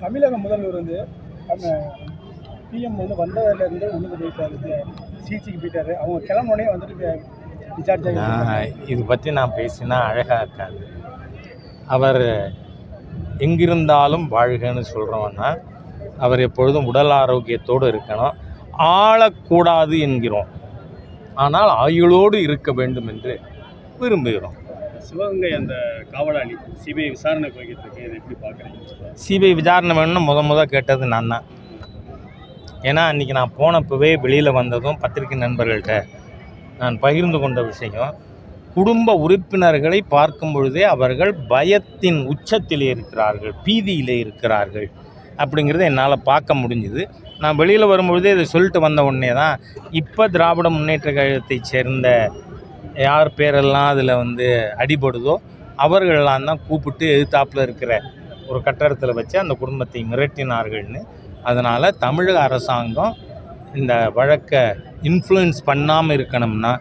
தமிழக முதல்வர் வந்து பிஎம் வந்து வந்ததுலேருந்து உள்ளுக்கு போயிட்டாரு, சிகிச்சைக்கு போயிட்டாரு. அவங்க கிளம்புனே வந்துட்டு டிஸ்சார்ஜ் ஆகி. இது பற்றி நான் பேசினா அழகாக இருக்காது. அவர் எங்கிருந்தாலும் வாழ்கன்னு சொல்கிறோன்னா அவர் எப்பொழுதும் உடல் ஆரோக்கியத்தோடு இருக்கணும். ஆளக்கூடாது என்கிறோம், ஆனால் ஆயுளோடு இருக்க வேண்டும் என்று விரும்புகிறோம். சிவகங்கை அந்த காவலாளி சிபிஐ விசாரணை போய்கிட்டு இருக்கு, இதை எப்படி பார்க்குறீங்க? சிபிஐ விசாரணை வேணும்னு முத கேட்டது நான் தான். ஏன்னா அன்றைக்கி நான் போனப்பவே வெளியில் வந்ததும் பத்திரிகை நண்பர்கள்ட்ட நான் பகிர்ந்து கொண்ட விஷயம், குடும்ப உறுப்பினர்களை பார்க்கும் பொழுதே அவர்கள் பயத்தின் உச்சத்தில் இருக்கிறார்கள், பீதியில் இருக்கிறார்கள் அப்படிங்கிறத என்னால் பார்க்க முடிஞ்சுது. நான் வெளியில் வரும்பொழுதே இதை சொல்லிட்டு வந்த உடனே தான் இப்போ திராவிட முன்னேற்ற கழகத்தை சேர்ந்த யார் பேரெல்லாம் அதில் அடிபடுதோ அவர்களெல்லாம் தான் கூப்பிட்டு எதிர்த்தாப்பில் இருக்கிற ஒரு கட்டடத்தில் வச்சு அந்த குடும்பத்தை மிரட்டினார்கள்னு. அதனால் தமிழக அரசாங்கம் இந்த வழக்கை இன்ஃப்ளூயன்ஸ் பண்ணாமல் இருக்கணும்னா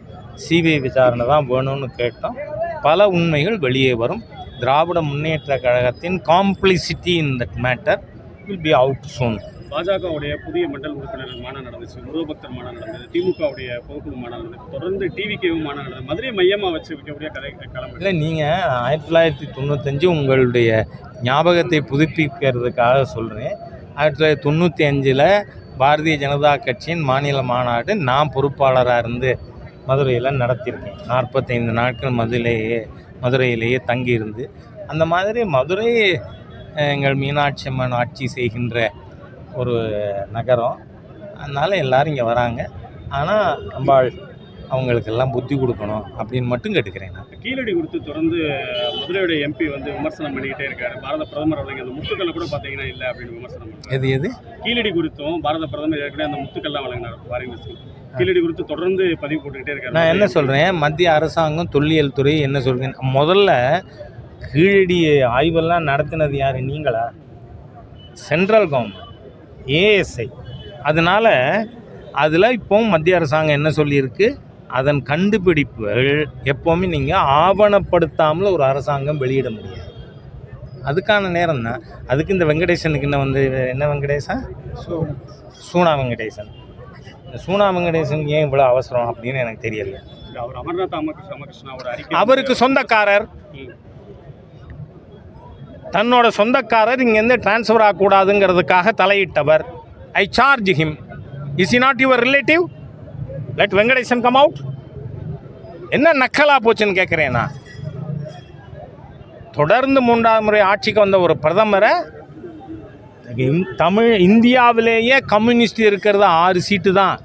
சிபிஐ விசாரணை தான் வேணும்னு கேட்டோம். பல உண்மைகள் வெளியே வரும். திராவிட முன்னேற்ற கழகத்தின் complicity in that matter will be out soon. பாஜகவுடைய புதிய மண்டல் உறுப்பினர்கள் மாநாடு நடந்துச்சு, முருகபக்தர் மாநாடு நடந்தது, திமுகவுடைய பொதுக்குழு மாநாடு நடந்தது, தொடர்ந்து டிவிகேவும் மாநாடு நடந்தது. மதுரை மையமாக வச்சு வைக்கக்கூடிய கிளம்பு இல்லை. நீங்கள் 1995 உங்களுடைய ஞாபகத்தை புதுப்பிக்கிறதுக்காக சொல்கிறேன். 1995 பாரதிய ஜனதா கட்சியின் மாநில மாநாடு நான் பொறுப்பாளராக இருந்து மதுரையில் நடத்தியிருக்கேன். 45 நாட்கள் மதுரையிலேயே தங்கியிருந்து. அந்த மாதிரி மதுரை எங்கள் மீனாட்சி அம்மன் ஆட்சி செய்கின்ற ஒரு நகரம். அதனால் எல்லோரும் இங்கே வராங்க. ஆனால் அம்பாள் அவங்களுக்கெல்லாம் புத்தி கொடுக்கணும் அப்படின்னு மட்டும் கேட்டுக்கிறேன். நான் கீழடி குறித்து தொடர்ந்து மதுரையோட எம்பி விமர்சனம் பண்ணிக்கிட்டே இருக்காரு. பாரத பிரதமர் அவர்கள் அந்த முத்துக்களை கூட பார்த்தீங்கன்னா இல்லை அப்படின்னு விமர்சனம் பண்ணுறாரு. எது கீழடி குறித்தும் பாரத பிரதமர் ஏற்கனவே அந்த முத்துக்கள்லாம் வழங்கினார் பாருங்க. கீழடி குறித்து தொடர்ந்து பதிவு போட்டுக்கிட்டே இருக்காரு. நான் என்ன சொல்கிறேன், மத்திய அரசாங்கம் தொல்லியல் துறை என்ன சொல்கிறேன், முதல்ல கீழடி ஆய்வெல்லாம் நடத்தினது யார்? நீங்களா? Central government, ASI. அதனால் அதில் இப்போவும் மத்திய அரசாங்கம் என்ன சொல்லியிருக்கு, அதன் கண்டுபிடிப்புகள் எப்போவுமே நீங்கள் ஆவணப்படுத்தாமல் ஒரு அரசாங்கம் வெளியிட முடியாது. அதுக்கான நேரம் தான். அதுக்கு இந்த வெங்கடேசனுக்கு என்ன வெங்கடேசா, சூனா வெங்கடேசன். இந்த சூனா வெங்கடேசனுக்கு ஏன் இவ்வளோ அவசரம் அப்படின்னு எனக்கு தெரியல. அவர் அமர்நாத் ராமகிருஷ்ணா அவருக்கு சொந்தக்காரர், தன்னோட சொந்தக்காரர் இங்கேருந்து டிரான்ஸ்ஃபர் ஆகக்கூடாதுங்கிறதுக்காக தலையிட்டவர். I charge him. Is he not your relative? Let Venkatesan come out. என்ன நக்கலா போச்சுன்னு கேட்குறேன் நான். தொடர்ந்து 3வது முறை ஆட்சிக்கு வந்த ஒரு பிரதமரை இந்தியாவிலேயே கம்யூனிஸ்ட் இருக்கிறது 6 சீட்டு தான்.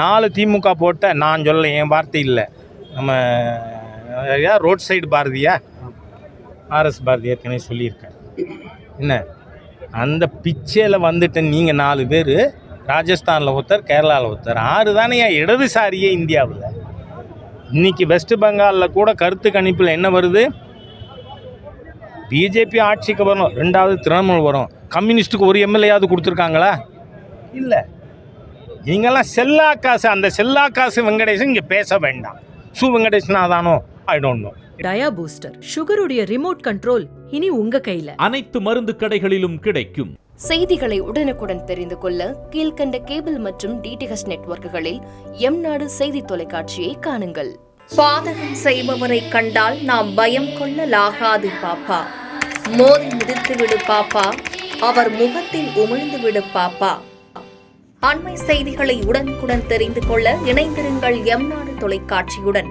4 திமுக போட்ட, நான் சொல்ல, என் வார்த்தை இல்லை, நம்ம ரோட் சைடு பாரதியா, ஆர்எஸ் பாரதி ஏற்கனவே சொல்லியிருக்கேன். என்ன அந்த பிச்சையில் வந்துட்டு நீங்கள் 4 பேர், ராஜஸ்தானில் ஒருத்தர், கேரளாவில் ஒருத்தர், 6 தானே இடதுசாரியே இந்தியாவில். இன்றைக்கி வெஸ்ட் பெங்காலில் கூட கருத்து கணிப்பில் என்ன வருது, பிஜேபி ஆட்சிக்கு வரும், 2வது திரிணாமுல் வரும். கம்யூனிஸ்ட்டுக்கு ஒரு எம்எல்ஏயாவது கொடுத்துருக்காங்களா? இல்லை. நீங்கள்லாம் செல்லா காசு. அந்த செல்லா காசு வெங்கடேசன் இங்கே பேச வேண்டாம். வெங்கடேசன் ஆதானோ I don't know. Dia booster சுகருடைய ரிமோட் கண்ட்ரோல் இனி உங்க கையில. அனைத்து மருந்து கடைகளிலும் கிடைக்கும். செய்திகளை உடனுக்குடன் தெரிந்து கொள்ள கீழ்கண்ட கேபிள் மற்றும் டிடிஹெச் நெட்வொர்க்குகளில் எம்நாடு செய்தி தொலைக்காட்சியை காணுங்கள். பாதகம் செய்பவரை கண்டால் நாம் பயம் கொள்ளலாகாது பாப்பா. மோதி மிதித்து விடு பாப்பா, அவர் முகத்தில் உமிழ்ந்து விடு பாப்பா. அண்மை செய்திகளை உடனுக்குடன் தெரிந்து கொள்ள இணைந்திருங்கள் எம்நாடு தொலைக்காட்சியுடன்.